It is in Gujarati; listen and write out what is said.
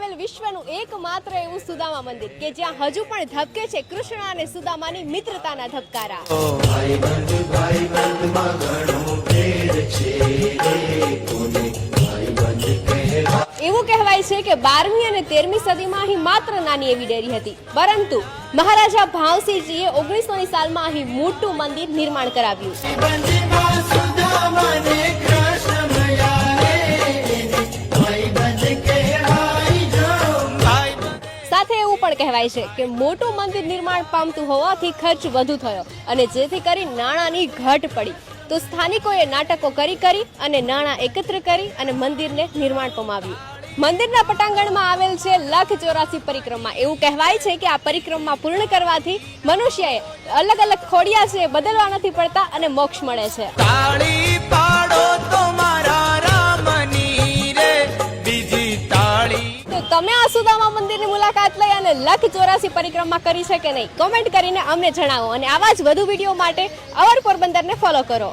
આવેલ વિશ્વનું એકમાત્ર એવું સુદામા મંદિર કે જ્યાં હજુ પણ ધબકે છે કૃષ્ણ અને સુદામાની મિત્રતાના ધબકારા। એવું કહેવાય છે કે 12મી અને 13મી સદીમાં અહીં માત્ર નાની એવી ડેરી હતી, પરંતુ મહારાજા ભાવસિંહજીએ 1900ની સાલમાં અહીં મોટું મંદિર નિર્માણ કરાવ્યું। સાથે એવું પણ કહેવાય છે કે મોટું મંદિર નિર્માણ પામતું હોવાથી ખર્ચ વધુ થયો અને જેથી કરી નાણાંની ઘટ પડી, તો સ્થાનિકોએ નાટકો કરી અને નાણાં એકત્ર કરી અને મંદિરને નિર્માણ પમાવ્યું। મંદિરના પટાંગણમાં આવેલ છે 1,84 પરિક્રમા। એવું કહેવાય છે કે આ પરિક્રમા પૂર્ણ કરવાથી મનુષ્યએ અલગ અલગ ખોડિયા છે બદલવા નથી પડતા અને મોક્ષ મળે છે। તાળી પાડો તો મારા રામની રે બીજી તાળી। તો તમે આ સુદામા મંદિરની મુલાકાત લઈ અને 1,84 પરિક્રમા કરી છે કે નહીં, કોમેન્ટ કરીને અમને જણાવો અને આવા જ વધુ વિડીયો માટે અવર પોરબંદરને ફોલો કરો।